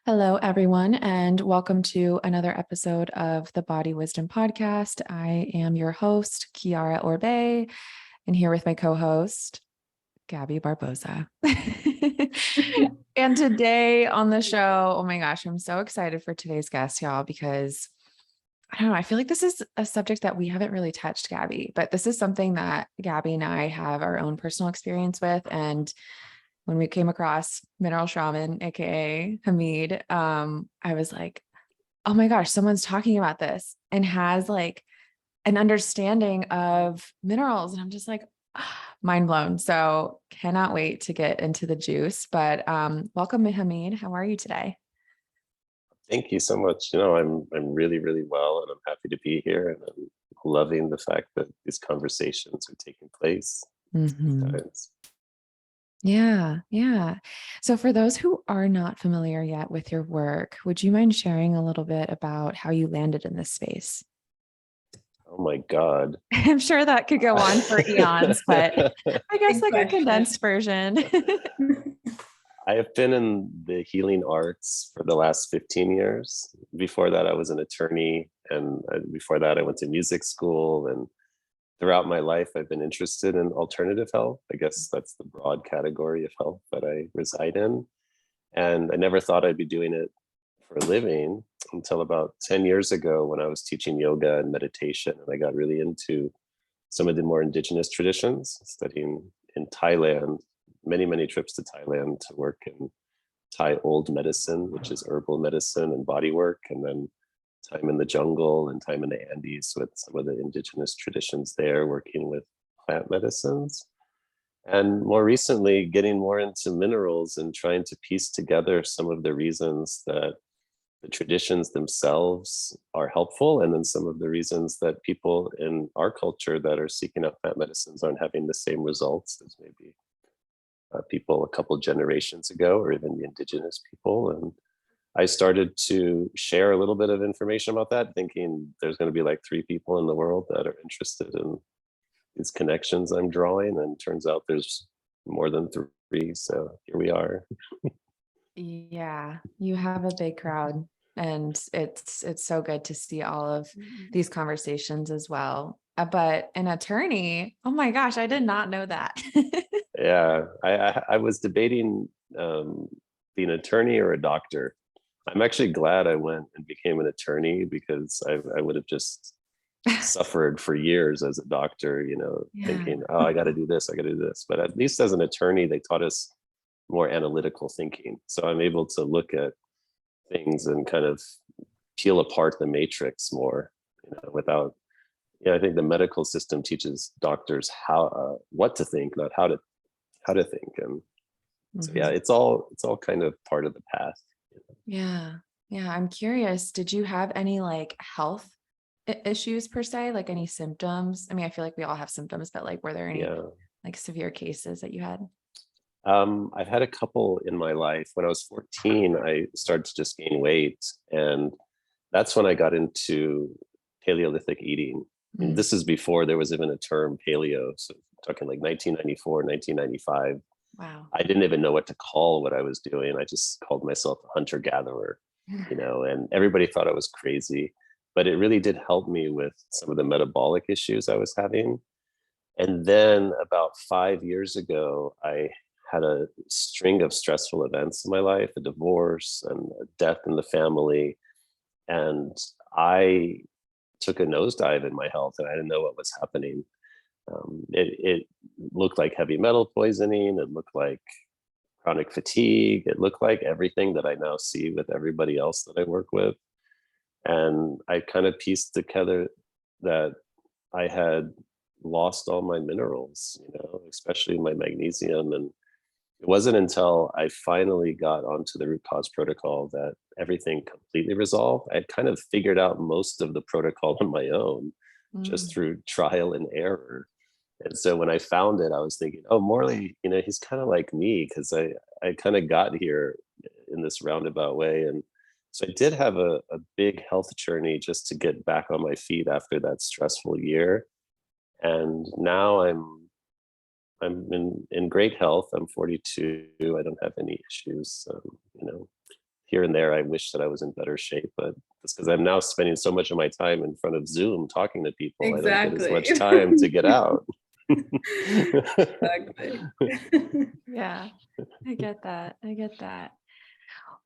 Hello, everyone, and welcome to another episode of the Body Wisdom Podcast. I am your host, Kiara Orbe, and here with my co-host, Gabby Barboza. And today on the show, oh my gosh, I'm so excited for today's guest, y'all, because I don't know, I feel like this is a subject that we haven't really touched, Gabby, but this is something that Gabby and I have our own personal experience with. And when we came across Mineral Shaman, aka Hamid, I was like, oh my gosh, someone's talking about this and has like an understanding of minerals. And I'm just like, mind blown. So cannot wait to get into the juice. But welcome, Hamid. How are you today? Thank you so much. I'm really, really well, and I'm happy to be here, and I'm loving the fact that these conversations are taking place. Mm-hmm. Yeah. So for those who are not familiar yet with your work, would you mind sharing a little bit about how you landed in this space? Oh my God. I'm sure that could go on for eons, but I guess Big like a question. condensed version. I have been in the healing arts for the last 15 years. Before that, I was an attorney, and before that, I went to music school. And throughout my life, I've been interested in alternative health. I guess that's the broad category of health that I reside in. And I never thought I'd be doing it for a living until about 10 years ago when I was teaching yoga and meditation. And I got really into some of the more indigenous traditions, studying in Thailand, many trips to Thailand to work in Thai old medicine, which is herbal medicine and body work, and then time in the jungle and time in the Andes with some of the indigenous traditions there, working with plant medicines. And more recently, getting more into minerals and trying to piece together some of the reasons that the traditions themselves are helpful, and then some of the reasons that people in our culture that are seeking out plant medicines aren't having the same results as maybe people a couple generations ago, or even the indigenous people. And I started to share a little bit of information about that, thinking there's going to be like 3 people in the world that are interested in these connections I'm drawing, and turns out there's more than 3. So here we are. Yeah, you have a big crowd, and it's so good to see all of these conversations as well. But an attorney, oh my gosh, I did not know that. Yeah, I was debating being an attorney or a doctor. I'm actually glad I went and became an attorney, because I would have just suffered for years as a doctor, Yeah. thinking, oh, I got to do this, I got to do this. But at least as an attorney, they taught us more analytical thinking. So I'm able to look at things and kind of peel apart the matrix more, without, I think the medical system teaches doctors how, what to think, not how to think. And so, yeah, it's all kind of part of the path. Yeah. I'm curious, did you have any like health issues per se, like any symptoms? I mean, I feel like we all have symptoms, but like, were there any like severe cases that you had? I've had a couple in my life. When I was 14, I started to just gain weight. And that's when I got into Paleolithic eating. And this is before there was even a term paleo. So talking like 1994, 1995. Wow. I didn't even know what to call what I was doing. I just called myself a hunter-gatherer, and everybody thought I was crazy. But it really did help me with some of the metabolic issues I was having. And then about 5 years ago, I had a string of stressful events in my life, a divorce and a death in the family. And I took a nosedive in my health, and I didn't know what was happening. It looked like heavy metal poisoning. It looked like chronic fatigue. It looked like everything that I now see with everybody else that I work with. And I kind of pieced together that I had lost all my minerals, especially my magnesium. And it wasn't until I finally got onto the root cause protocol that everything completely resolved. I'd kind of figured out most of the protocol on my own, just through trial and error. And so when I found it, I was thinking, oh, Morley, he's kind of like me, because I kind of got here in this roundabout way. And so I did have a big health journey just to get back on my feet after that stressful year. And now I'm in great health. I'm 42. I don't have any issues. here and there, I wish that I was in better shape, but it's because I'm now spending so much of my time in front of Zoom talking to people. I don't get as Exactly. much time to get out. Exactly. Yeah, I get that. I get that.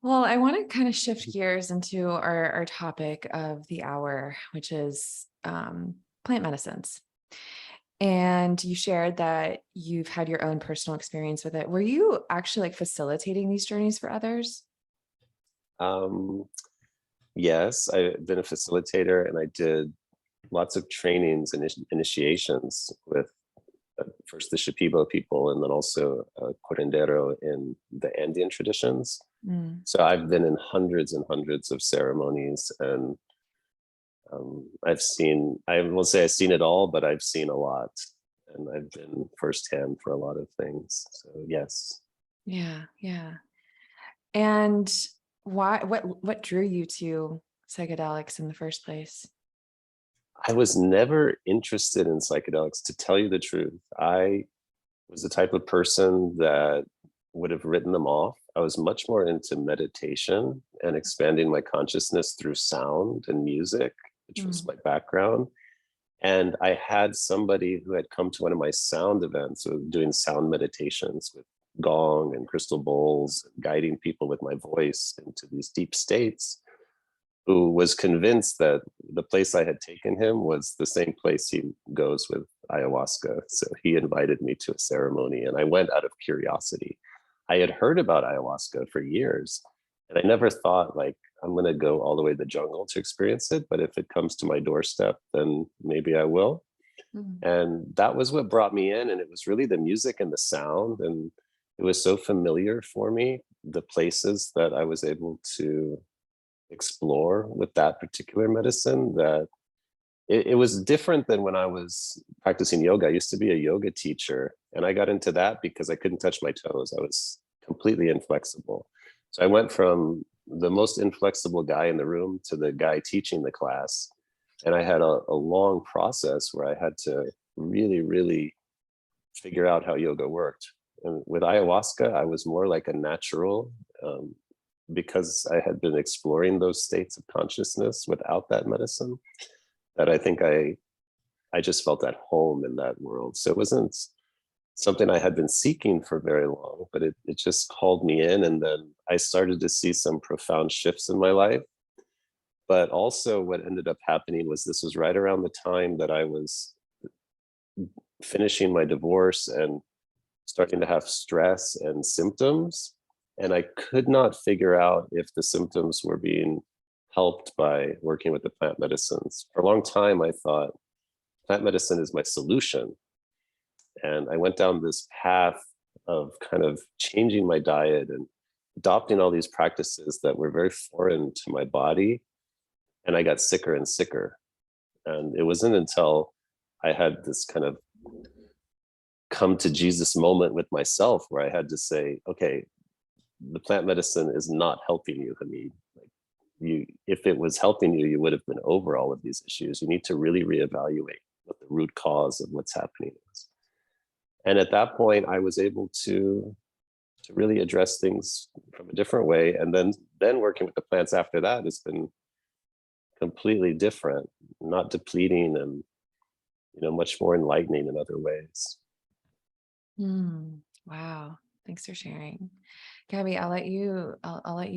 Well, I want to kind of shift gears into our topic of the hour, which is plant medicines. And you shared that you've had your own personal experience with it. Were you actually like facilitating these journeys for others? Um, yes, I've been a facilitator, and I did lots of trainings and initiations with first the Shipibo people, and then also curandero in the Andean traditions. Mm. So I've been in hundreds and hundreds of ceremonies, and I won't say I've seen it all, but I've seen a lot, and I've been firsthand for a lot of things. So yes. Yeah, yeah. And what drew you to psychedelics in the first place? I was never interested in psychedelics, to tell you the truth. I was the type of person that would have written them off. I was much more into meditation and expanding my consciousness through sound and music, which was my background. And I had somebody who had come to one of my sound events, so doing sound meditations with gong and crystal bowls, guiding people with my voice into these deep states, who was convinced that the place I had taken him was the same place he goes with ayahuasca. So he invited me to a ceremony, and I went out of curiosity. I had heard about ayahuasca for years, and I never thought, like, I'm going to go all the way to the jungle to experience it. But if it comes to my doorstep, then maybe I will. And that was what brought me in. And it was really the music and the sound. And it was so familiar for me, the places that I was able to explore with that particular medicine, that it was different than when I was practicing yoga. I used to be a yoga teacher, and I got into that because I couldn't touch my toes. I was completely inflexible. So I went from the most inflexible guy in the room to the guy teaching the class. And I had a long process where I had to really, really figure out how yoga worked. And with ayahuasca, I was more like a natural, because I had been exploring those states of consciousness without that medicine, that I think I just felt at home in that world. So it wasn't something I had been seeking for very long, but it just called me in. And then I started to see some profound shifts in my life. But also what ended up happening was, this was right around the time that I was finishing my divorce and starting to have stress and symptoms. And I could not figure out if the symptoms were being helped by working with the plant medicines. For a long time, I thought plant medicine is my solution. And I went down this path of kind of changing my diet and adopting all these practices that were very foreign to my body. And I got sicker and sicker. And it wasn't until I had this kind of come to Jesus moment with myself, where I had to say, okay, the plant medicine is not helping you, Hamid. Like, if it was helping you, you would have been over all of these issues. You need to really reevaluate what the root cause of what's happening is. And at that point, I was able to really address things from a different way. And then working with the plants after that has been completely different, not depleting, and much more enlightening in other ways. Wow. Thanks for sharing. Gabby, I'll let you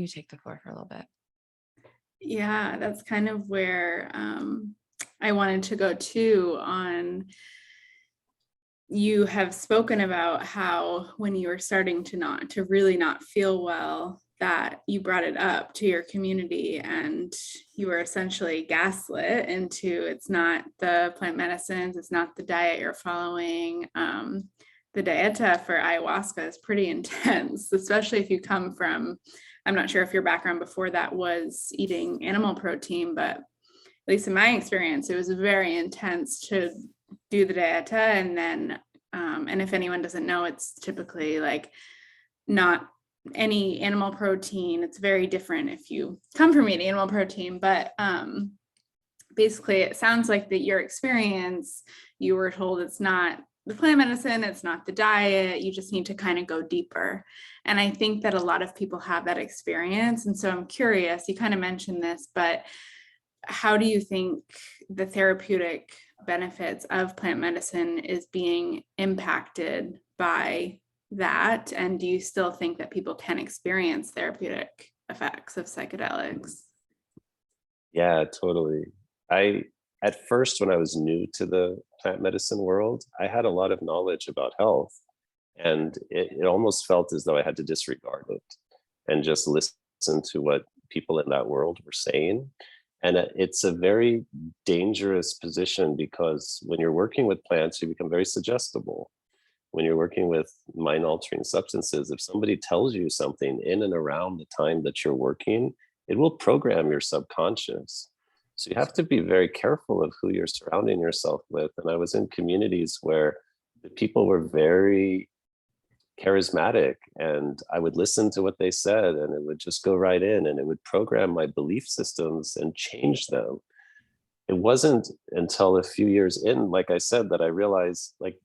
take the floor for a little bit. Yeah, that's kind of where I wanted to go too. On, you have spoken about how when you were starting to really not feel well, that you brought it up to your community, and you were essentially gaslit into, it's not the plant medicines, it's not the diet you're following. The dieta for ayahuasca is pretty intense, especially if you come from, I'm not sure if your background before that was eating animal protein, but at least in my experience, it was very intense to do the dieta. And then, and if anyone doesn't know, it's typically like not any animal protein. It's very different if you come from eating animal protein, but basically it sounds like that your experience, you were told it's not the plant medicine, it's not the diet, you just need to kind of go deeper. And I think that a lot of people have that experience. And so I'm curious, you kind of mentioned this, but how do you think the therapeutic benefits of plant medicine is being impacted by that? And do you still think that people can experience therapeutic effects of psychedelics? Yeah, totally. At first, when I was new to the plant medicine world, I had a lot of knowledge about health, and it almost felt as though I had to disregard it and just listen to what people in that world were saying. And it's a very dangerous position, because when you're working with plants, you become very suggestible. When you're working with mind altering substances, if somebody tells you something in and around the time that you're working, it will program your subconscious. So you have to be very careful of who you're surrounding yourself with. And I was in communities where the people were very charismatic, and I would listen to what they said, and it would just go right in, and it would program my belief systems and change them. It wasn't until a few years in, like I said, that I realized, like,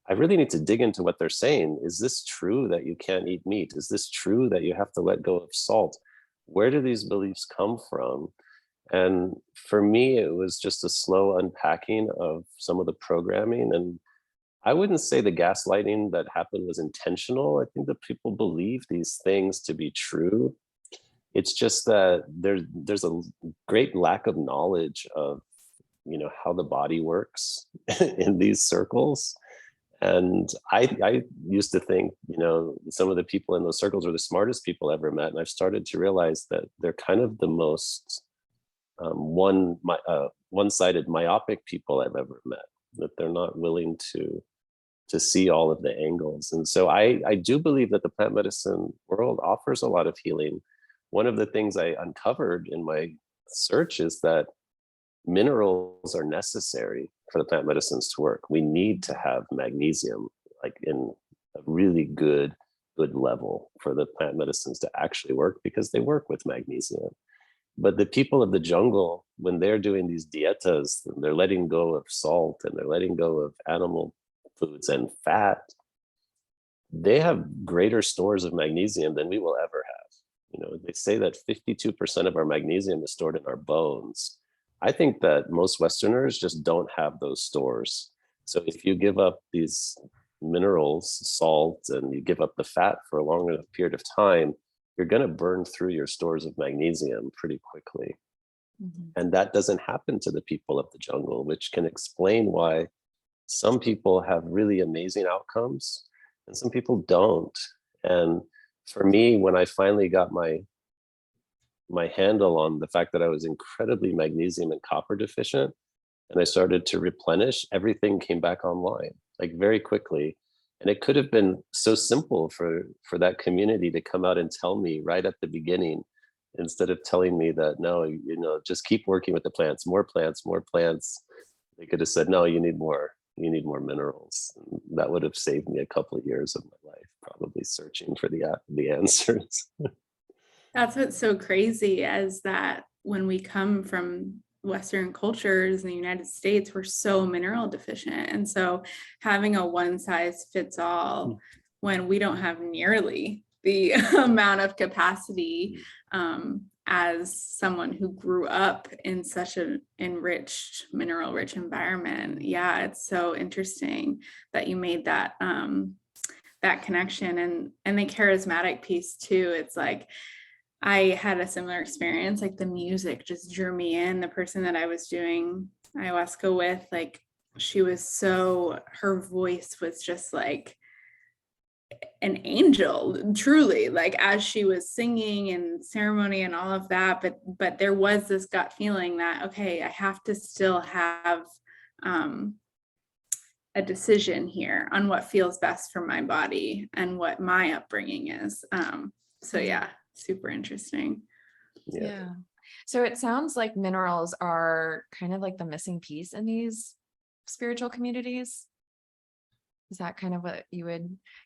I really need to dig into what they're saying. Is this true that you can't eat meat? Is this true that you have to let go of salt? Where do these beliefs come from? And for me, it was just a slow unpacking of some of the programming. And I wouldn't say the gaslighting that happened was intentional. I think that people believe these things to be true. It's just that there's a great lack of knowledge of, how the body works in these circles. And I used to think, some of the people in those circles were the smartest people I ever met. And I've started to realize that they're kind of the most one-sided, myopic people I've ever met, that they're not willing to see all of the angles. And so I do believe that the plant medicine world offers a lot of healing. One of the things I uncovered in my search is that minerals are necessary for the plant medicines to work. We need to have magnesium, like in a really good level, for the plant medicines to actually work, because they work with magnesium. But the people of the jungle, when they're doing these dietas, they're letting go of salt and they're letting go of animal foods and fat, they have greater stores of magnesium than we will ever have. They say that 52% of our magnesium is stored in our bones. I think that most Westerners just don't have those stores. So if you give up these minerals, salt, and you give up the fat for a long enough period of time, you're going to burn through your stores of magnesium pretty quickly. Mm-hmm. And that doesn't happen to the people of the jungle, which can explain why some people have really amazing outcomes and some people don't. And for me, when I finally got my handle on the fact that I was incredibly magnesium and copper deficient, and I started to replenish, everything came back online, like, very quickly. And it could have been so simple for that community to come out and tell me right at the beginning, instead of telling me that, no, just keep working with the plants, more plants, more plants. They could have said, no, you need more minerals. And that would have saved me a couple of years of my life, probably searching for the answers. That's what's so crazy, is that when we come from Western cultures in the United States, we're so mineral deficient. And so having a one size fits all, when we don't have nearly the amount of capacity, as someone who grew up in such an enriched, mineral rich environment. Yeah, it's so interesting that you made that that connection. And the charismatic piece too. It's like, I had a similar experience, like the music just drew me in. The person that I was doing ayahuasca with, like, her voice was just like an angel, truly, like, as she was singing and ceremony and all of that. But there was this gut feeling that, okay, I have to still have a decision here on what feels best for my body and what my upbringing is. So yeah. Super interesting. Yeah. So it sounds like minerals are kind of like the missing piece in these spiritual communities. Is that kind of what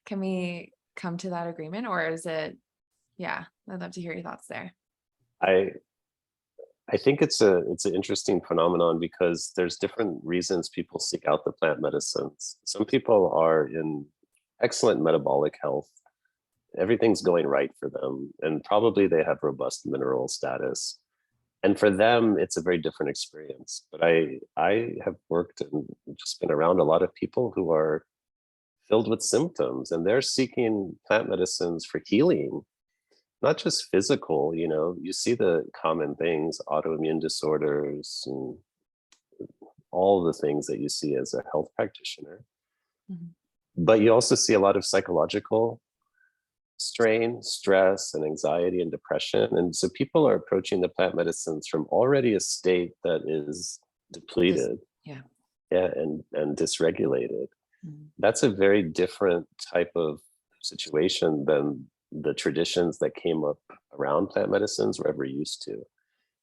can we come to that agreement, or is it, I'd love to hear your thoughts there. I I think it's an interesting phenomenon because there's different reasons people seek out the plant medicines. Some people are in excellent metabolic health. Everything's going right for them, and probably they have robust mineral status. And for them, it's a very different experience. But I have worked and just been around a lot of people who are filled with symptoms, and they're seeking plant medicines for healing, not just physical. You see the common things, autoimmune disorders, and all the things that you see as a health practitioner. Mhm. But you also see a lot of psychological strain, stress, and anxiety and depression. And so people are approaching the plant medicines from already a state that is depleted, Yeah. and dysregulated. Mhm. That's a very different type of situation than the traditions that came up around plant medicines were ever used to.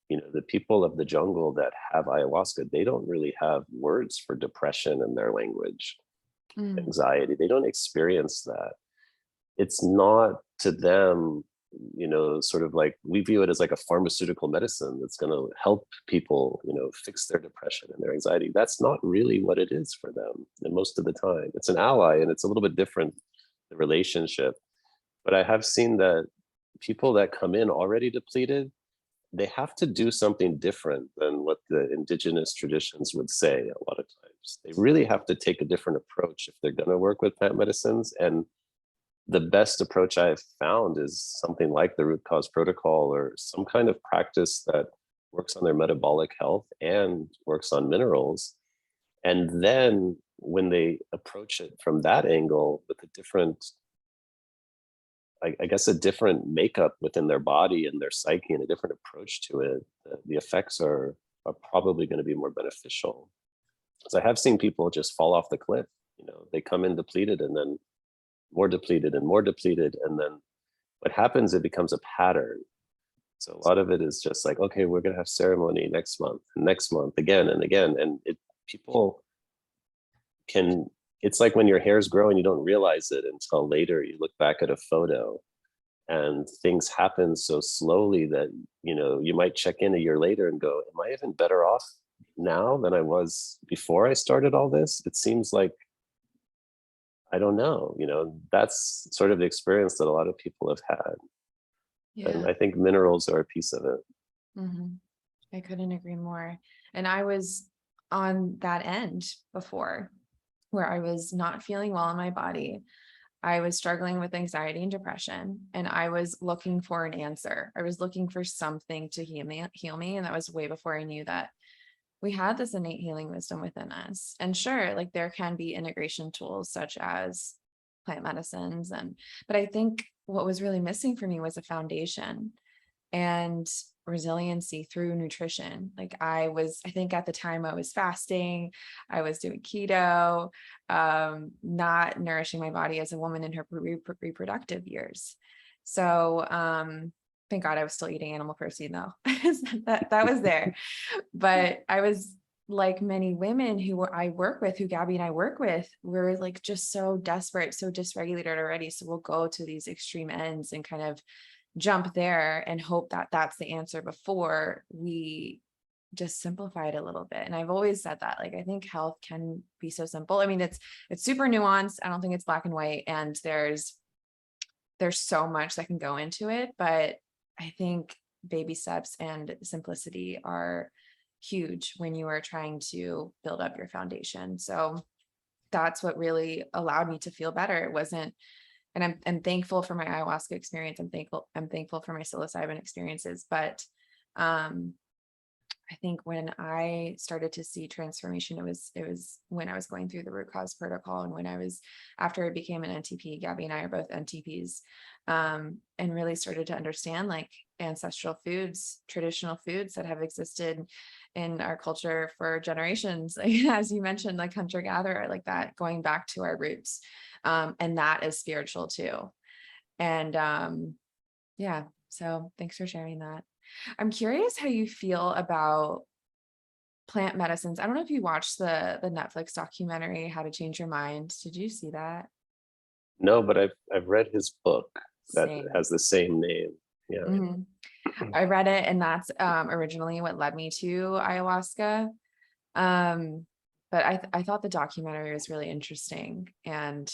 The people of the jungle that have ayahuasca, they don't really have words for depression in their language, Mm. anxiety. They don't experience that. It's not to them, sort of like we view it as like a pharmaceutical medicine that's going to help people, fix their depression and their anxiety. That's not really what it is for them. And most of the time, it's an ally, and it's a little bit different, the relationship. But I have seen that people that come in already depleted, they have to do something different than what the indigenous traditions would say a lot of times. They really have to take a different approach if they're going to work with plant medicines. And the best approach I've found is something like the root cause protocol, or some kind of practice that works on their metabolic health and works on minerals. And then when they approach it from that angle with a different, I guess, a different makeup within their body and their psyche and a different approach to it, the effects are probably going to be more beneficial. Because I have seen people just fall off the cliff. They come in depleted and then more depleted and more depleted. And then what happens, it becomes a pattern. So a lot of it is just like, okay, we're going to have ceremony next month, again and again. And people can, it's like when your hair's growing, you don't realize it until later. You look back at a photo and things happen so slowly that, you might check in a year later and go, am I even better off now than I was before I started all this? It seems like, I don't know, that's sort of the experience that a lot of people have had. Yeah. And I think minerals are a piece of it. Mhm. I couldn't agree more. And I was on that end before, where I was not feeling well in my body. I was struggling with anxiety and depression, and I was looking for an answer. I was looking for something to heal me. And that was way before I knew that we had this innate healing wisdom within us. And sure, like there can be integration tools such as plant medicines. But I think what was really missing for me was a foundation and resiliency through nutrition. Like I think at the time I was fasting, I was doing keto, not nourishing my body as a woman in her reproductive years. So, thank God I was still eating animal protein though. that was there. But I was like many women I work with, who Gabby and I work with, we're like just so desperate, so dysregulated already. So we'll go to these extreme ends and kind of jump there and hope that that's the answer before we just simplify it a little bit. And I've always said that, like, I think health can be so simple. I mean, it's super nuanced. I don't think it's black and white, and there's so much that can go into it, but I think baby steps and simplicity are huge when you are trying to build up your foundation. So that's what really allowed me to feel better. It wasn't, and I'm thankful for my ayahuasca experience. I'm thankful for my psilocybin experiences, but I think when I started to see transformation, it was when I was going through the root cause protocol, and when after I became an NTP. Gabby and I are both NTPs, and really started to understand like ancestral foods, traditional foods that have existed in our culture for generations. Like, as you mentioned, like hunter gatherer, like that, going back to our roots, and that is spiritual too. And yeah, so thanks for sharing that. I'm curious how you feel about plant medicines. I don't know if you watched the Netflix documentary, How to Change Your Mind. Did you see that? No, but I've read his book that Same. has the same name. Yeah. Mhm. I read it, and that's originally what led me to ayahuasca. But I thought the documentary was really interesting. And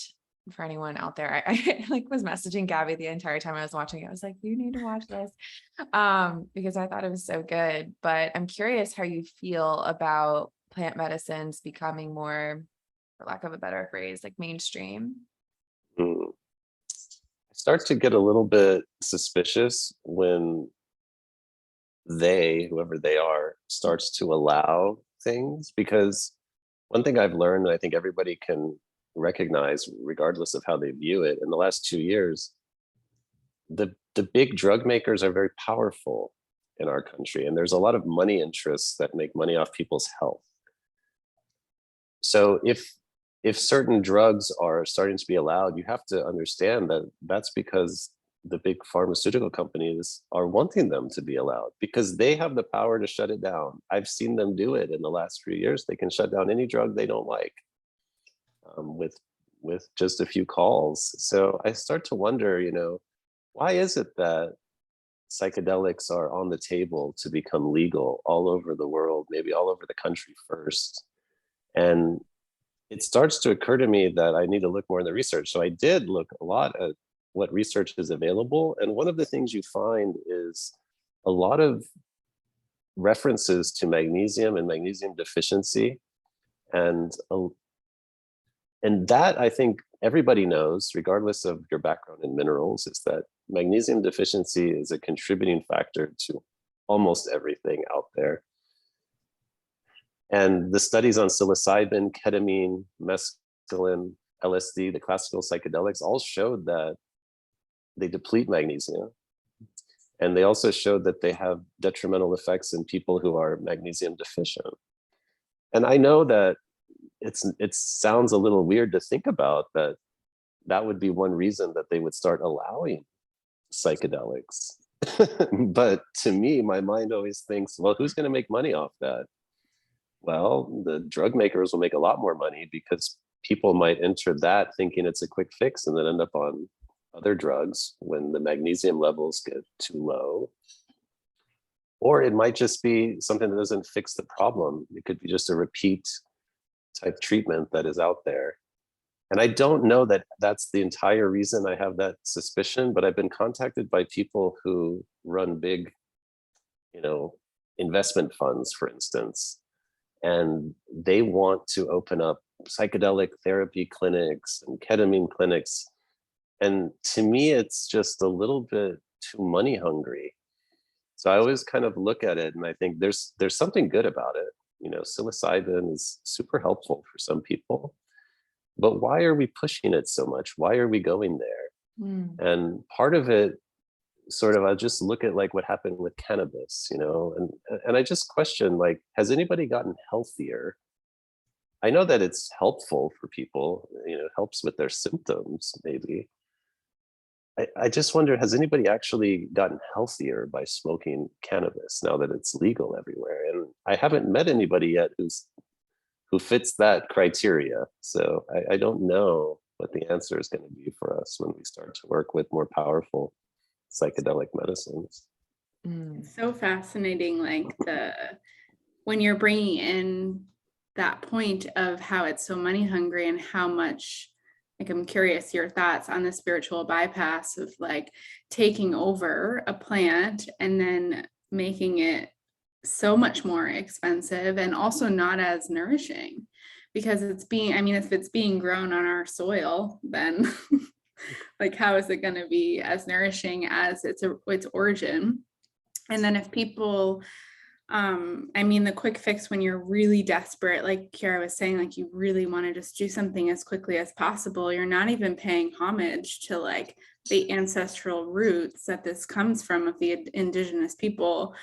for anyone out there, I like was messaging Gabby the entire time I was watching it. I was like, you need to watch this. Because I thought it was so good. But I'm curious how you feel about plant medicines becoming more, for lack of a better phrase, like mainstream. Mm. I start to get a little bit suspicious when whoever they are, starts to allow things, because one thing I've learned, and I think everybody can recognize, regardless of how they view it, in the last 2 years, the big drug makers are very powerful in our country, and there's a lot of money interests that make money off people's health. So if certain drugs are starting to be allowed, you have to understand that that's because the big pharmaceutical companies are wanting them to be allowed, because they have the power to shut it down. I've seen them do it in the last few years. They can shut down any drug they don't like, with just a few calls. So I start to wonder, why is it that psychedelics are on the table to become legal all over the world, maybe all over the country first? And it starts to occur to me that I need to look more in the research. So I did look a lot at what research is available. And one of the things you find is a lot of references to magnesium and magnesium deficiency. And that, I think everybody knows, regardless of your background in minerals, is that magnesium deficiency is a contributing factor to almost everything out there. And the studies on psilocybin, ketamine, mescaline, LSD, the classical psychedelics, all showed that they deplete magnesium. And they also showed that they have detrimental effects in people who are magnesium deficient. And I know that it sounds a little weird to think about that would be one reason that they would start allowing psychedelics. But to me, my mind always thinks, well, who's going to make money off that? Well, the drug makers will make a lot more money, because people might enter that thinking it's a quick fix and then end up on other drugs when the magnesium levels get too low. Or it might just be something that doesn't fix the problem. It could be just a repeat type treatment that is out there. And I don't know that that's the entire reason I have that suspicion, but I've been contacted by people who run big, investment funds, for instance, and they want to open up psychedelic therapy clinics and ketamine clinics. And to me, it's just a little bit too money hungry. So I always kind of look at it and I think there's something good about it. Psilocybin is super helpful for some people, but why are we pushing it so much? Why are we going there? And part of it, sort of, I just look at like what happened with cannabis, and I just question, like, has anybody gotten healthier? I know that it's helpful for people, helps with their symptoms, maybe. I just wonder, has anybody actually gotten healthier by smoking cannabis now that it's legal everywhere? And I haven't met anybody yet who fits that criteria. So I don't know what the answer is going to be for us when we start to work with more powerful psychedelic medicines. So fascinating, like when you're bringing in that point of how it's so money hungry and how much, like, I'm curious your thoughts on the spiritual bypass of like taking over a plant and then making it so much more expensive and also not as nourishing, because if it's being grown on our soil, then like, how is it going to be as nourishing as its origin? And then if people, the quick fix when you're really desperate, like Kiara was saying, like you really want to just do something as quickly as possible, you're not even paying homage to like the ancestral roots that this comes from of the indigenous people.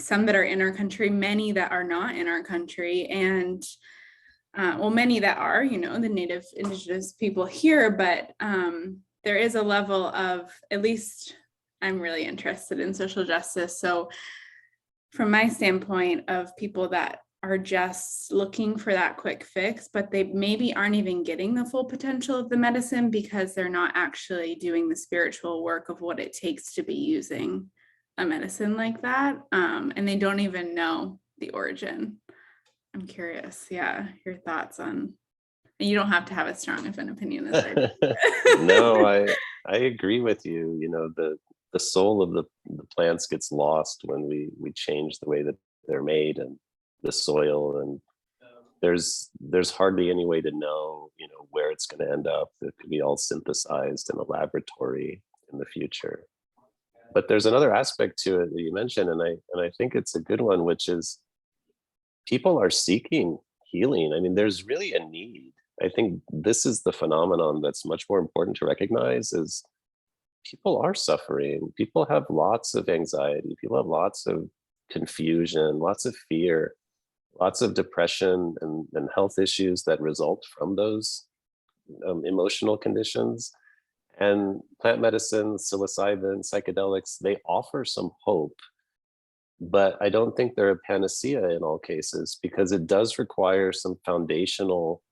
Some that are in our country, many that are not in our country, and many that are, the native indigenous people here, but there is a level of, at least I'm really interested in social justice. So from my standpoint of people that are just looking for that quick fix, but they maybe aren't even getting the full potential of the medicine because they're not actually doing the spiritual work of what it takes to be using a medicine like that. And they don't even know the origin. I'm curious, yeah, your thoughts on, and you don't have to have as strong of an opinion as I do. No, I agree with you. You know, the soul of the plants gets lost when we change the way that they're made and the soil, and there's hardly any way to know, you know, where it's going to end up. It could be all synthesized in a laboratory in the future. But there's another aspect to it that you mentioned, and I think it's a good one, which is people are seeking healing. I mean, there's really a need. I think this is the phenomenon that's much more important to recognize is people are suffering. People have lots of anxiety. People have lots of confusion, lots of fear, lots of depression and health issues that result from those emotional conditions. And plant medicine, psilocybin, psychedelics, they offer some hope, but I don't think they're a panacea in all cases because it does require some foundational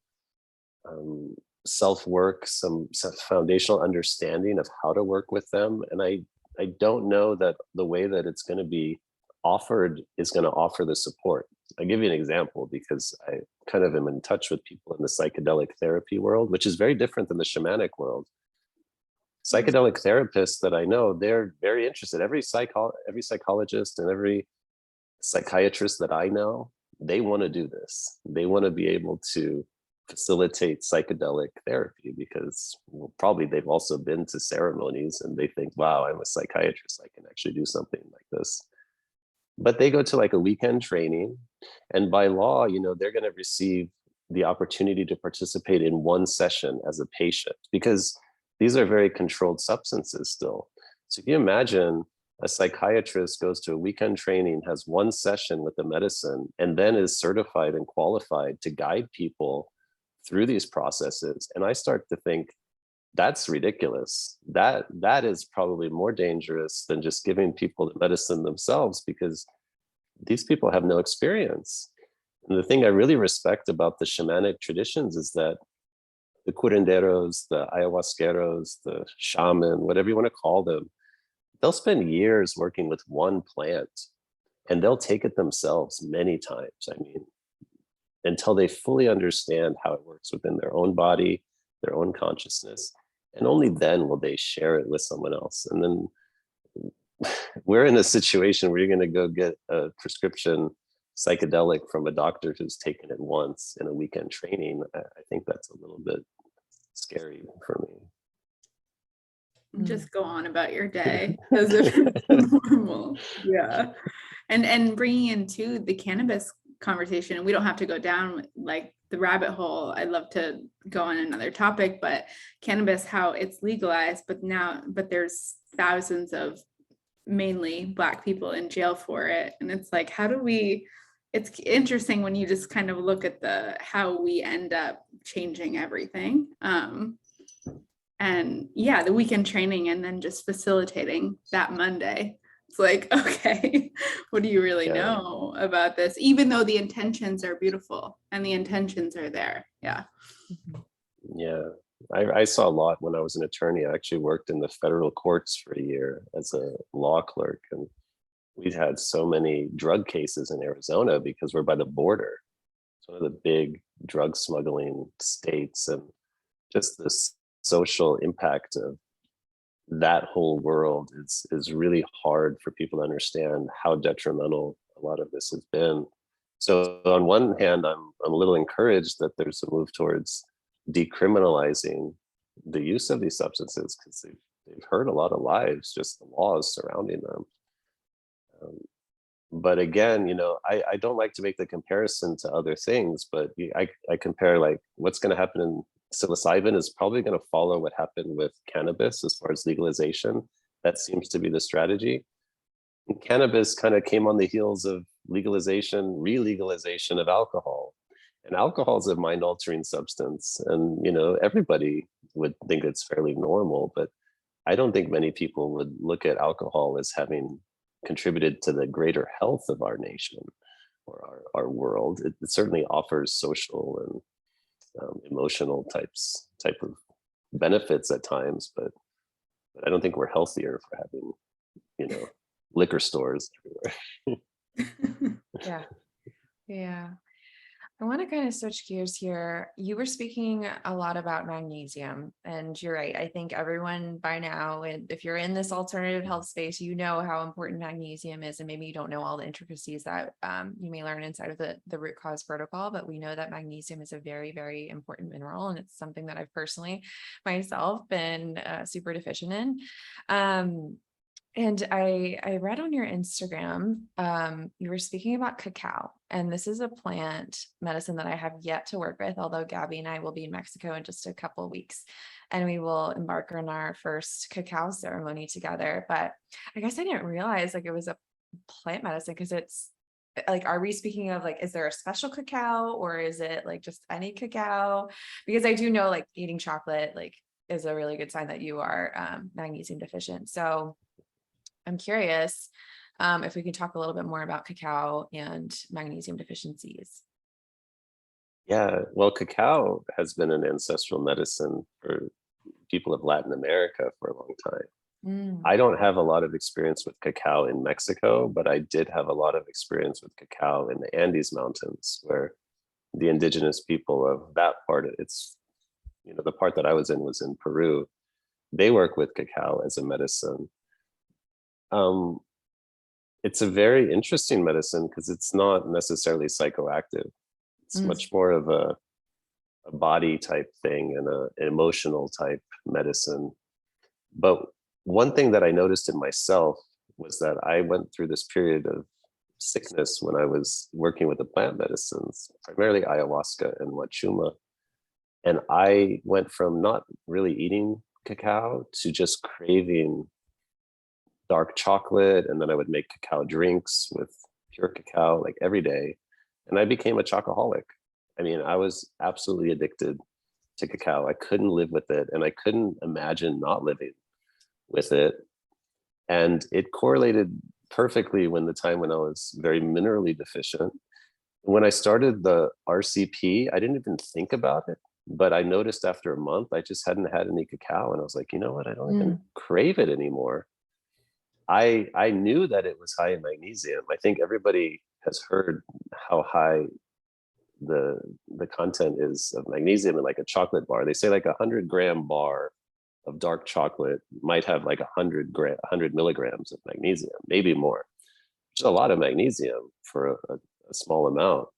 self-work, some foundational understanding of how to work with them. And I don't know that the way that it's going to be offered is going to offer the support. I'll give you an example because I kind of am in touch with people in the psychedelic therapy world, which is very different than the shamanic world. Psychedelic therapists that I know, they're very interested. Every psychologist and every psychiatrist that I know, they want to do this. They want to be able to facilitate psychedelic therapy because probably they've also been to ceremonies and they think, wow, I'm a psychiatrist, I can actually do something like this. But they go to like a weekend training, and by law, you know, they're going to receive the opportunity to participate in one session as a patient because these are very controlled substances still. So if you imagine a psychiatrist goes to a weekend training, has one session with the medicine, and then is certified and qualified to guide people through these processes. And I start to think that's ridiculous. That is probably more dangerous than just giving people the medicine themselves because these people have no experience. And the thing I really respect about the shamanic traditions is that the curanderos, the ayahuasqueros, the shaman, whatever you want to call them, they'll spend years working with one plant and they'll take it themselves many times. I mean, until they fully understand how it works within their own body, their own consciousness. And only then will they share it with someone else. And then we're in a situation where you're going to go get a prescription psychedelic from a doctor who's taken it once in a weekend training. I think that's a little bit scary for me. Just go on about your day as if it's normal. Yeah. And bringing into the cannabis conversation, and we don't have to go down like the rabbit hole. I'd love to go on another topic, but cannabis, how it's legalized, but there's thousands of mainly Black people in jail for it. And it's like, it's interesting when you just kind of look at how we end up changing everything. And yeah, the weekend training and then just facilitating that Monday. It's like, okay, what do you really know about this? Even though the intentions are beautiful and the intentions are there. Yeah. Yeah. I saw a lot when I was an attorney. I actually worked in the federal courts for a year as a law clerk. And we've had so many drug cases in Arizona because we're by the border. It's one of the big drug smuggling states. And just this social impact of that whole world is really hard for people to understand how detrimental a lot of this has been. So on one hand, I'm a little encouraged that there's a move towards decriminalizing the use of these substances because they've hurt a lot of lives, just the laws surrounding them. But again, you know, I don't like to make the comparison to other things, but I compare like what's going to happen in psilocybin is probably going to follow what happened with cannabis as far as legalization. That seems to be the strategy. And cannabis kind of came on the heels of re-legalization of alcohol. And alcohol is a mind-altering substance. And, you know, everybody would think it's fairly normal, but I don't think many people would look at alcohol as having contributed to the greater health of our nation for our world. It certainly offers social and emotional type of benefits at times, but I don't think we're healthier for having, liquor stores everywhere. Yeah. Yeah. I want to kind of switch gears here. You were speaking a lot about magnesium, and you're right. I think everyone by now, and if you're in this alternative health space, you know how important magnesium is, and maybe you don't know all the intricacies that you may learn inside of the root cause protocol, but we know that magnesium is a very, very important mineral, and it's something that I've personally myself been super deficient in. And I read on your Instagram, you were speaking about cacao, and this is a plant medicine that I have yet to work with, although Gabby and I will be in Mexico in just a couple of weeks, and we will embark on our first cacao ceremony together. But I guess I didn't realize like it was a plant medicine, because it's like, are we speaking of like, is there a special cacao, or is it like just any cacao? Because I do know like eating chocolate like is a really good sign that you are magnesium deficient. So I'm curious if we can talk a little bit more about cacao and magnesium deficiencies. Yeah, well, cacao has been an ancestral medicine for people of Latin America for a long time. Mm, I don't have a lot of experience with cacao in Mexico, but I did have a lot of experience with cacao in the Andes Mountains, where the indigenous people of that part, the part that I was in Peru. They work with cacao as a medicine. Um, it's a very interesting medicine because it's not necessarily psychoactive. It's mm, much more of a body type thing and an emotional type medicine. But one thing that I noticed in myself was that I went through this period of sickness when I was working with the plant medicines, primarily ayahuasca and wachuma. And I went from not really eating cacao to just craving dark chocolate. And then I would make cacao drinks with pure cacao like every day. And I became a chocoholic. I mean, I was absolutely addicted to cacao. I couldn't live with it. And I couldn't imagine not living with it. And it correlated perfectly when the time when I was very minerally deficient. When I started the RCP, I didn't even think about it. But I noticed after a month, I just hadn't had any cacao. And I was like, you know what? I don't even mm, crave it anymore. I knew that it was high in magnesium. I think everybody has heard how high the content is of magnesium in like a chocolate bar. They say like 100-gram bar of dark chocolate might have like 100 milligrams of magnesium, maybe more, which is a lot of magnesium for a small amount.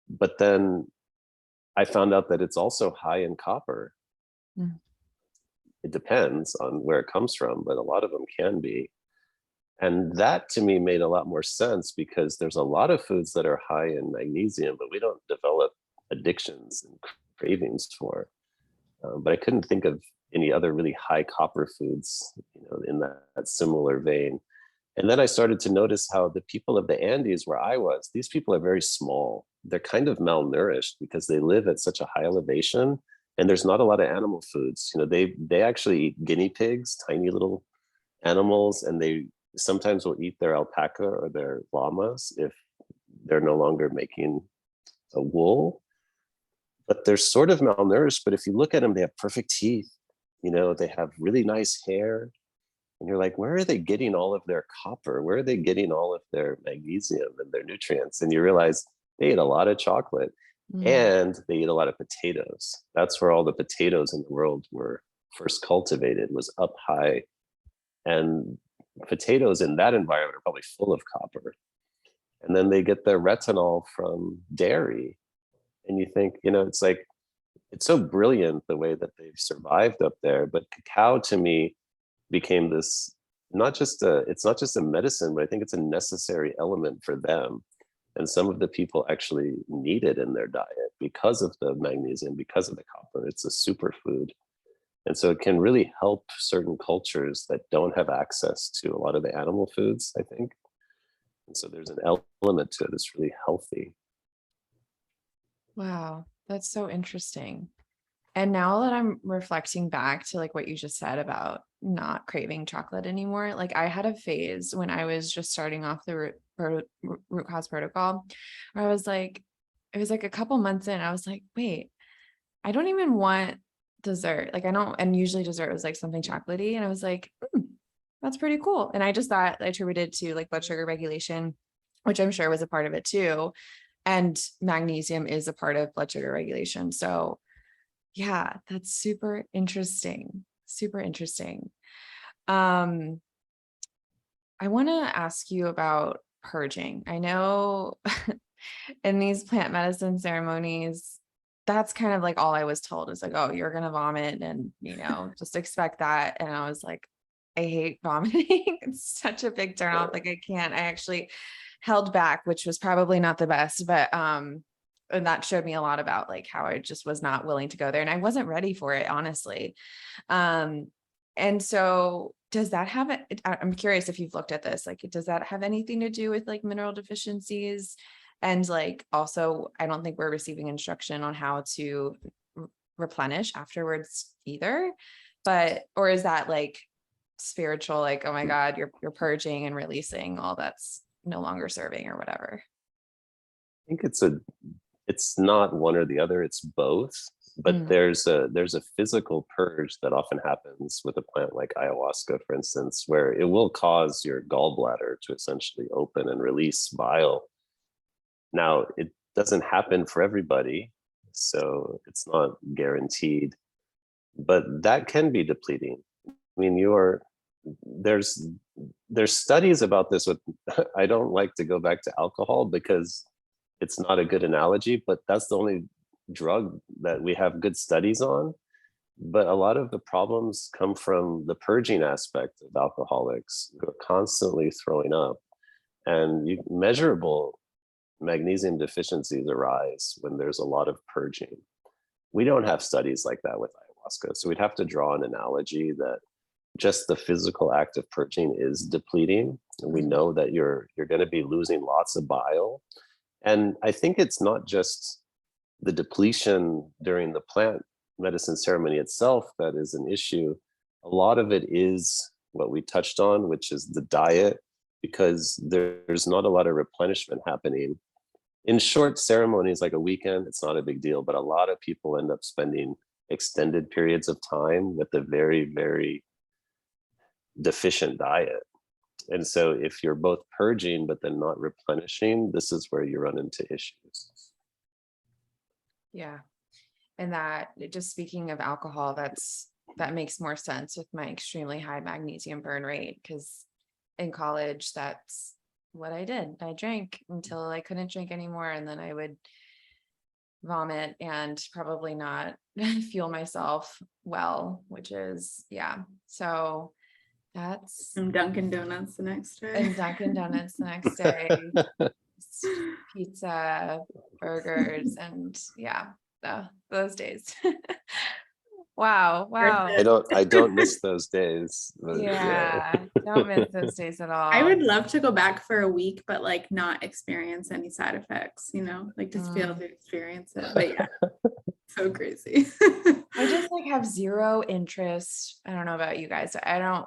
But then I found out that it's also high in copper. mm, It depends on where it comes from, but a lot of them can be. And that to me made a lot more sense because there's a lot of foods that are high in magnesium, but we don't develop addictions and cravings for. But I couldn't think of any other really high copper foods, in that similar vein. And then I started to notice how the people of the Andes where I was, these people are very small. They're kind of malnourished because they live at such a high elevation and there's not a lot of animal foods. They actually eat guinea pigs, tiny little animals, and they sometimes will eat their alpaca or their llamas if they're no longer making a wool. But they're sort of malnourished. But if you look at them, they have perfect teeth. They have really nice hair. And you're like, where are they getting all of their copper? Where are they getting all of their magnesium and their nutrients? And you realize they eat a lot of chocolate mm, and they eat a lot of potatoes. That's where all the potatoes in the world were first cultivated, was up high. And potatoes in that environment are probably full of copper. And then they get their retinol from dairy. And you think, it's like, it's so brilliant the way that they've survived up there. But cacao to me became this, it's not just a medicine, but I think it's a necessary element for them. And some of the people actually need it in their diet because of the magnesium, because of the copper. It's a superfood. And so it can really help certain cultures that don't have access to a lot of the animal foods, I think. And so there's an element to it that's really healthy. wow, that's so interesting. And now that I'm reflecting back to like what you just said about not craving chocolate anymore. Like I had a phase when I was just starting off the root cause protocol where I was like, it was like a couple months in, I was like, wait, I don't even want dessert. Like I don't, and usually dessert was like something chocolatey. And I was like, that's pretty cool. And I just thought I attributed to like blood sugar regulation, which I'm sure was a part of it too. And magnesium is a part of blood sugar regulation. So yeah, that's super interesting. Super interesting. I want to ask you about purging. I know in these plant medicine ceremonies, that's kind of like all I was told is like, oh, you're going to vomit and, just expect that. And I was like, I hate vomiting. It's such a big turn off. Like I can't, I actually held back, which was probably not the best, but, and that showed me a lot about like how I just was not willing to go there and I wasn't ready for it, honestly. And so does that have it? I'm curious if you've looked at this, like, does that have anything to do with like mineral deficiencies? And like, also, I don't think we're receiving instruction on how to replenish afterwards either, or is that like spiritual, like, oh my God, you're purging and releasing all that's no longer serving or whatever. I think it's not one or the other, it's both. But there's a physical purge that often happens with a plant like ayahuasca, for instance, where it will cause your gallbladder to essentially open and release bile. Now, it doesn't happen for everybody, so it's not guaranteed, but that can be depleting. I mean, there's studies about this with, I don't like to go back to alcohol because it's not a good analogy, but that's the only drug that we have good studies on. But a lot of the problems come from the purging aspect of alcoholics who are constantly throwing up, and measurable magnesium deficiencies arise when there's a lot of purging. We don't have studies like that with ayahuasca, so we'd have to draw an analogy that just the physical act of purging is depleting, and we know that you're going to be losing lots of bile. And I think it's not just the depletion during the plant medicine ceremony itself that is an issue. A lot of it is what we touched on, which is the diet, because there's not a lot of replenishment happening. In short ceremonies like a weekend, it's not a big deal, but a lot of people end up spending extended periods of time with a very, very deficient diet. And so if you're both purging but then not replenishing, this is where you run into issues. Yeah. And that, just speaking of alcohol, that makes more sense with my extremely high magnesium burn rate, because in college, that's what I did. I drank until I couldn't drink anymore. And then I would vomit and probably not fuel myself well, which is, yeah. So that's Some Dunkin' Donuts the next day. and Dunkin' Donuts the next day, pizza, burgers, and yeah, those days. Wow. I don't miss those days. Yeah, don't miss those days at all. I would love to go back for a week, but like not experience any side effects, like just be able to experience it. But yeah, so crazy. I just like have zero interest. I don't know about you guys. I don't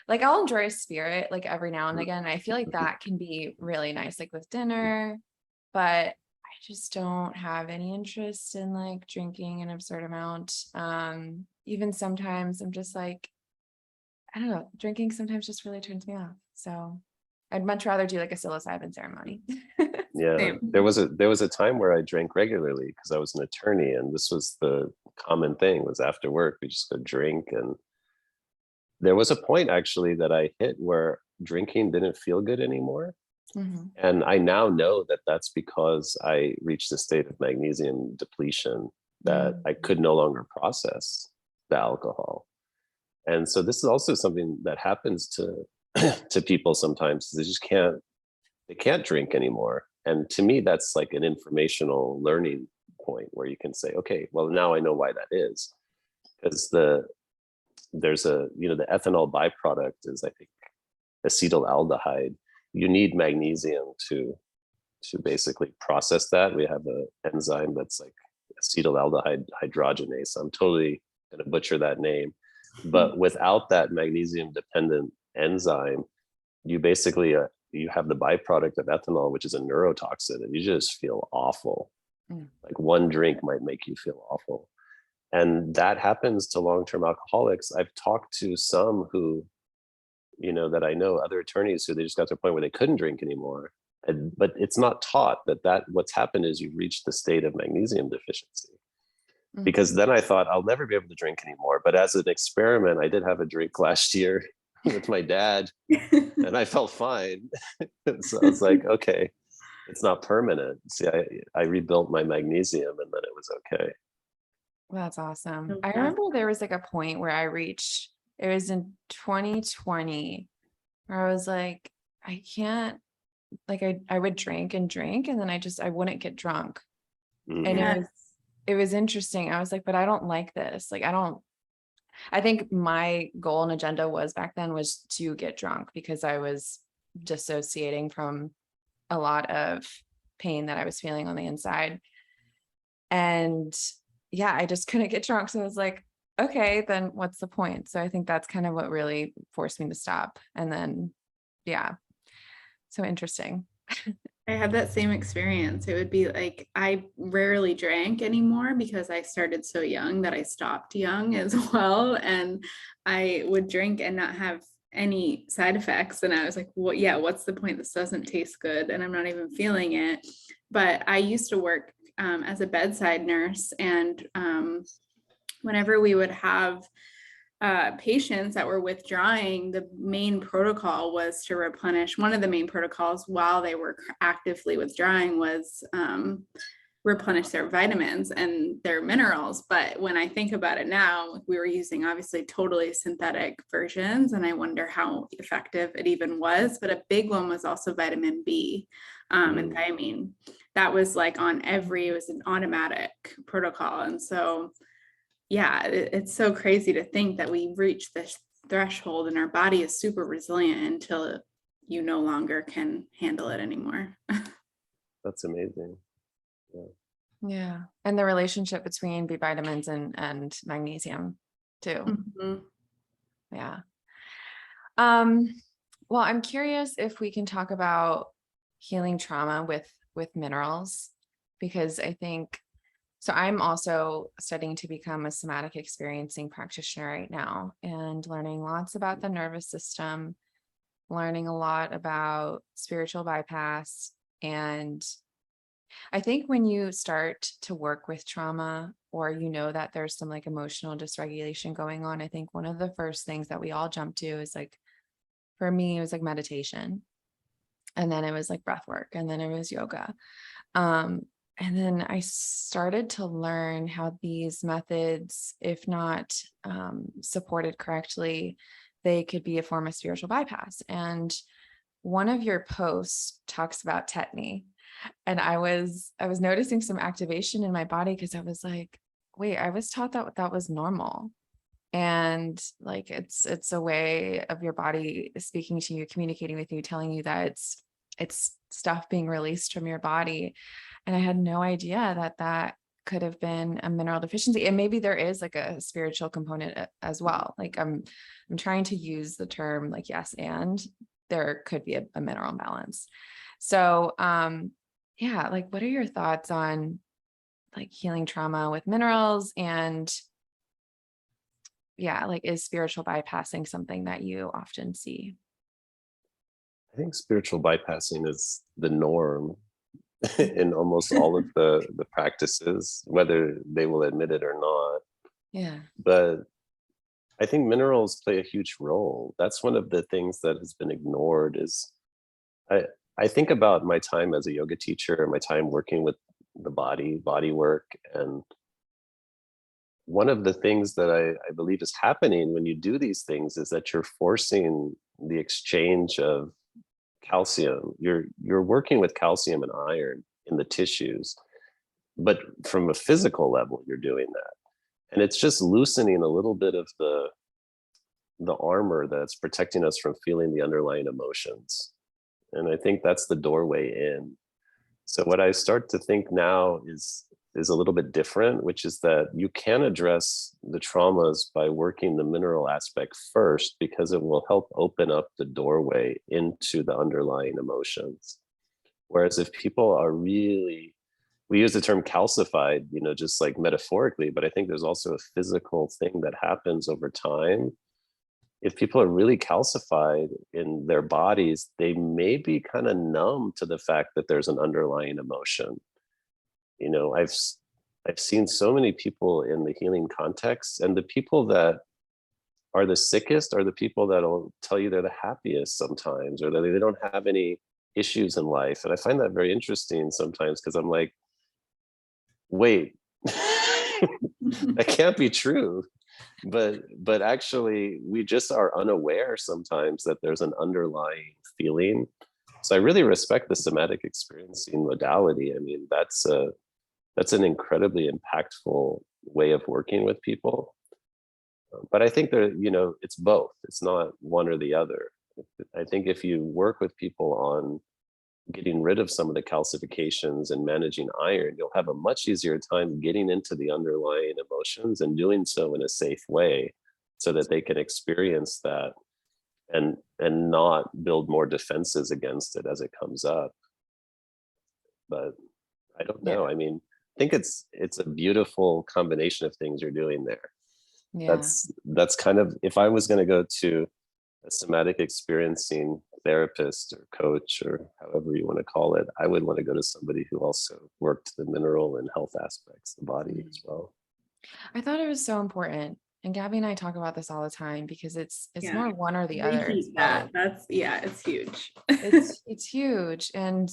like, I'll enjoy a spirit like every now and again. I feel like that can be really nice, like with dinner, but I just don't have any interest in like drinking an absurd amount. Even sometimes I'm just like, I don't know, drinking sometimes just really turns me off. So I'd much rather do like a psilocybin ceremony. Yeah, Same. there was a time where I drank regularly because I was an attorney, and this was the common thing, was after work we just go drink. And there was a point actually that I hit where drinking didn't feel good anymore. And I now know that that's because I reached a state of magnesium depletion that I could no longer process the alcohol. And so this is also something that happens to to people sometimes. They can't drink anymore. And to me, that's like an informational learning point where you can say, okay, well, now I know why that is. Because there's the ethanol byproduct is, I think, acetaldehyde. You need magnesium to basically process that. We have an enzyme that's like acetaldehyde hydrogenase. I'm totally going to butcher that name. But without that magnesium dependent enzyme, you basically you have the byproduct of ethanol, which is a neurotoxin, and you just feel awful. Like one drink might make you feel awful. And that happens to long-term alcoholics. I've talked to some who, that I know, other attorneys who they just got to a point where they couldn't drink anymore. But it's not taught that what's happened is you've reached the state of magnesium deficiency. Because then I thought I'll never be able to drink anymore. But as an experiment, I did have a drink last year with my dad, and I felt fine. So I was like, okay, it's not permanent. See, I rebuilt my magnesium, and then it was okay. That's awesome. So I remember there was like a point where I reached, it was in 2020, where I was like, I can't, like I would drink and drink, and then I wouldn't get drunk. And Yes. it was interesting. I was like, but I don't like this. Like, I think my goal and agenda was back then was to get drunk because I was dissociating from a lot of pain that I was feeling on the inside. And yeah, I just couldn't get drunk. So I was like, okay, then what's the point? So I think that's kind of what really forced me to stop. And then, yeah, so interesting. I had that same experience. It would be like I rarely drank anymore because I started so young that I stopped young as well. And I would drink and not have any side effects. And I was like, well, yeah, what's the point? This doesn't taste good and I'm not even feeling it. But I used to work as a bedside nurse. And whenever we would have patients that were withdrawing, the main protocol was to replenish. One of the main protocols while they were actively withdrawing was replenish their vitamins and their minerals. But when I think about it now, we were using obviously totally synthetic versions, and I wonder how effective it even was. But a big one was also vitamin B and thiamine. That was like it was an automatic protocol. And so yeah, it's so crazy to think that we reach this threshold and our body is super resilient until you no longer can handle it anymore. That's amazing. Yeah. And the relationship between B vitamins and magnesium too. Yeah. Well, I'm curious if we can talk about healing trauma with minerals, because I think so. I'm also studying to become a somatic experiencing practitioner right now and learning lots about the nervous system, learning a lot about spiritual bypass. And I think when you start to work with trauma, or that there's some like emotional dysregulation going on, I think one of the first things that we all jump to is like, for me, it was like meditation. And then it was like breath work. And then it was yoga. And then I started to learn how these methods, if not supported correctly, they could be a form of spiritual bypass. And one of your posts talks about tetany. And I was noticing some activation in my body because I was like, wait, I was taught that was normal. And like, it's a way of your body speaking to you, communicating with you, telling you that it's stuff being released from your body. And I had no idea that could have been a mineral deficiency. And maybe there is like a spiritual component as well. Like I'm trying to use the term like, yes, and there could be a mineral imbalance. So, yeah, like what are your thoughts on like healing trauma with minerals? And yeah, like is spiritual bypassing something that you often see? I think spiritual bypassing is the norm in almost all of the practices, whether they will admit it or not. Yeah. But I think minerals play a huge role. That's one of the things that has been ignored. Is I think about my time as a yoga teacher and my time working with the body work. And one of the things that I believe is happening when you do these things is that you're forcing the exchange of calcium. You're working with calcium and iron in the tissues, but from a physical level, you're doing that. And it's just loosening a little bit of the armor that's protecting us from feeling the underlying emotions. And I think that's the doorway in. So what I start to think now is is a little bit different, which is that you can address the traumas by working the mineral aspect first, because it will help open up the doorway into the underlying emotions. Whereas if people are really, we use the term calcified, just like metaphorically, but I think there's also a physical thing that happens over time. If people are really calcified in their bodies, they may be kind of numb to the fact that there's an underlying emotion. I've seen so many people in the healing context, and the people that are the sickest are the people that'll tell you they're the happiest sometimes, or that they don't have any issues in life. And I find that very interesting sometimes, because I'm like, wait, that can't be true. But actually, we just are unaware sometimes that there's an underlying feeling. So I really respect the somatic experiencing modality. I mean, that's an incredibly impactful way of working with people. But I think it's both. It's not one or the other. I think if you work with people on getting rid of some of the calcifications and managing iron, you'll have a much easier time getting into the underlying emotions, and doing so in a safe way, so that they can experience that and not build more defenses against it as it comes up. But I don't know. I mean, I think it's a beautiful combination of things you're doing there. Yeah. That's kind of, if I was going to go to a somatic experiencing therapist or coach, or however you want to call it, I would want to go to somebody who also worked the mineral and health aspects of the body as well. I thought it was so important. And Gabby and I talk about this all the time, because it's more one or the other. Repeat that. It's huge. It's huge. And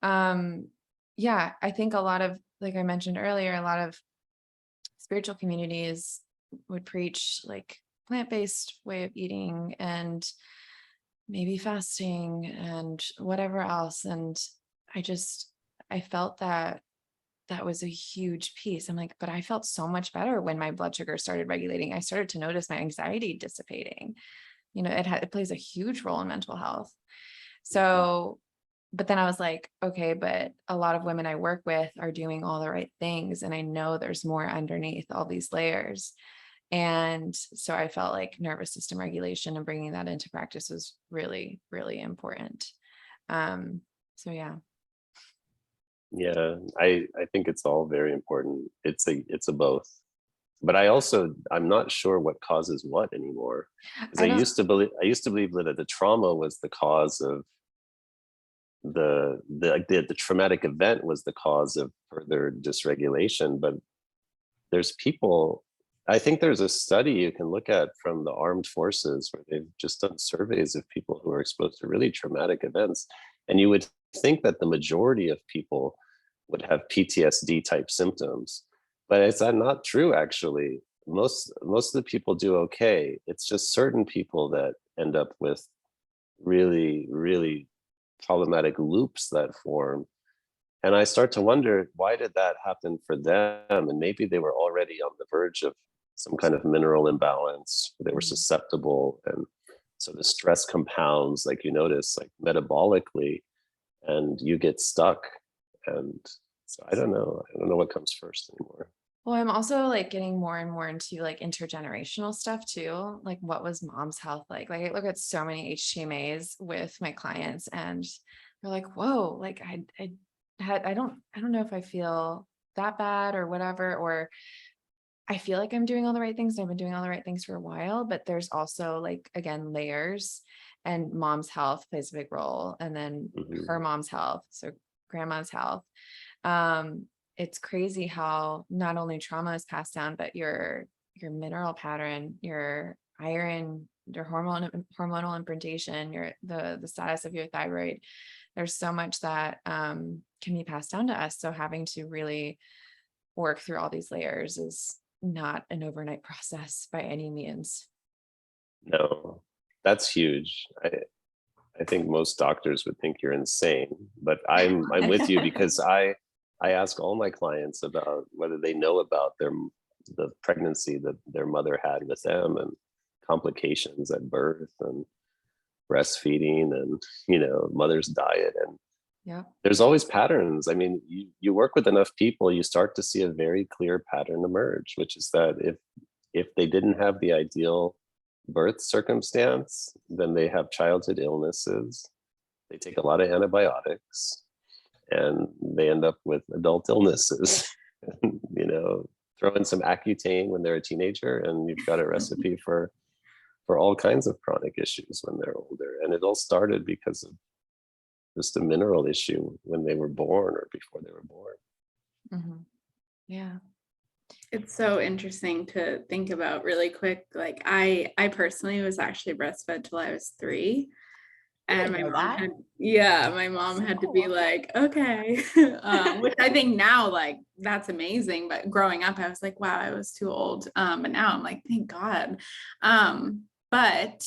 I think a lot of, like I mentioned earlier, a lot of spiritual communities would preach like plant-based way of eating, and maybe fasting and whatever else. And I felt that was a huge piece. I'm like, but I felt so much better when my blood sugar started regulating. I started to notice my anxiety dissipating. It plays a huge role in mental health. So, but then I was like, okay, but a lot of women I work with are doing all the right things, and I know there's more underneath all these layers. And so I felt like nervous system regulation and bringing that into practice was really, really important. So yeah. Yeah, I think it's all very important. It's a both. But I'm not sure what causes what anymore. Because I used to believe that the trauma was the cause of the traumatic event was the cause of further dysregulation. But there's people, I think there's a study you can look at from the armed forces, where they've just done surveys of people who are exposed to really traumatic events. And you would think that the majority of people would have PTSD type symptoms, but it's not true. Actually, most of the people do okay. It's just certain people that end up with really, really problematic loops that form. And I start to wonder, why did that happen for them? And maybe they were already on the verge of some kind of mineral imbalance. They were susceptible. And so the stress compounds, like you notice, like metabolically, and you get stuck. And so I don't know what comes first anymore. Well, I'm also like getting more and more into like intergenerational stuff too. Like, what was mom's health like? Like, I look at so many HTMAs with my clients, and they're like, whoa, like I don't know if I feel that bad or whatever, or I feel like I'm doing all the right things. I've been doing all the right things for a while, but there's also like, again, layers, and mom's health plays a big role. And then her mom's health. So grandma's health. It's crazy how not only trauma is passed down, but your mineral pattern, your iron, your hormonal imprintation, the status of your thyroid. There's so much that can be passed down to us. So having to really work through all these layers is not an overnight process by any means. No, that's huge. I think most doctors would think you're insane, but I'm with you, because I ask all my clients about whether they know about the pregnancy that their mother had with them, and complications at birth, and breastfeeding, and mother's diet. And Yeah. There's always patterns. I mean, you work with enough people, you start to see a very clear pattern emerge, which is that if they didn't have the ideal birth circumstance, then they have childhood illnesses. They take a lot of antibiotics, and they end up with adult illnesses. You know, throw in some Accutane when they're a teenager, and you've got a recipe for all kinds of chronic issues when they're older. And it all started because of just a mineral issue when they were born or before they were born. Mhm. Yeah. It's so interesting to think about really quick. Like I personally was actually breastfed till I was 3. And my know mom that. had, yeah, my mom had to be Cool. like, okay, which I think now, like, that's amazing. But growing up, I was like, wow, I was too old. But now I'm like, thank God. But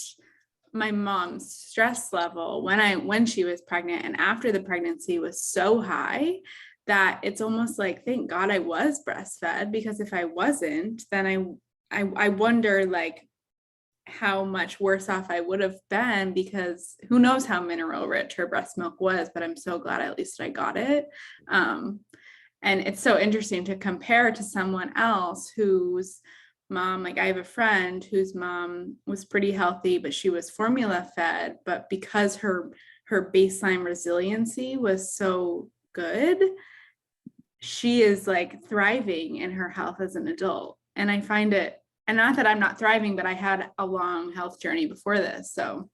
my mom's stress level when she was pregnant and after the pregnancy was so high that it's almost like, thank God I was breastfed, because if I wasn't, then I wonder like how much worse off I would have been, because who knows how mineral rich her breast milk was, but I'm so glad at least I got it. And it's so interesting to compare to someone else whose mom, like I have a friend whose mom was pretty healthy, but she was formula fed, but because her baseline resiliency was so good, she is like thriving in her health as an adult. And I find it, and not that I'm not thriving, but I had a long health journey before this. So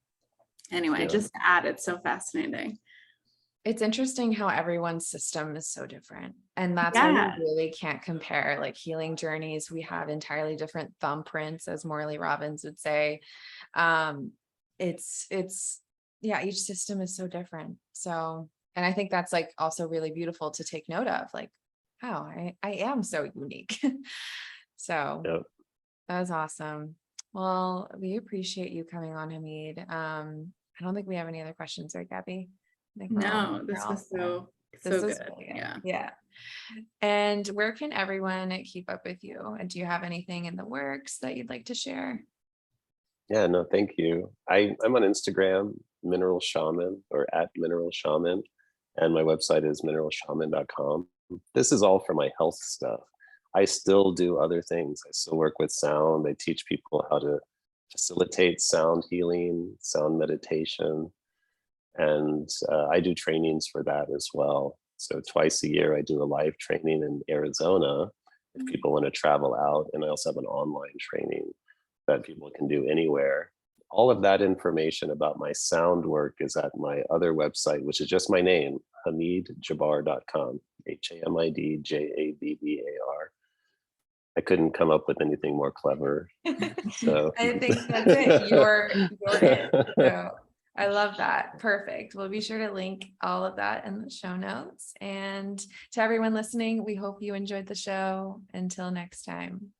anyway, Yeah. just to add, it's so fascinating. It's interesting how everyone's system is so different. And that's why Yeah. we really can't compare like healing journeys. We have entirely different thumbprints, as Morley Robbins would say. It's yeah, each system is so different. So, and I think that's like also really beautiful to take note of, like, wow, I am so unique. So Yep. that was awesome. Well, we appreciate you coming on, Hamid. I don't think we have any other questions, right, Gabby? I think No, we're this all was set. so This is good. really good. Yeah. Yeah. And where can everyone keep up with you? And do you have anything in the works that you'd like to share? Yeah, no, thank you. I'm on Instagram, Mineral Shaman, or at Mineral Shaman, and my website is mineralshaman.com. This is all for my health stuff. I still do other things. I still work with sound. I teach people how to facilitate sound healing, sound meditation, and I do trainings for that as well. So twice a year, I do a live training in Arizona if people want to travel out, and I also have an online training that people can do anywhere. All of that information about my sound work is at my other website, which is just my name, hamidjabbar.com, HAMIDJABBAR. I couldn't come up with anything more clever. So I think that's it. You're it. So I love that. Perfect. We'll be sure to link all of that in the show notes. And to everyone listening, we hope you enjoyed the show. Until next time.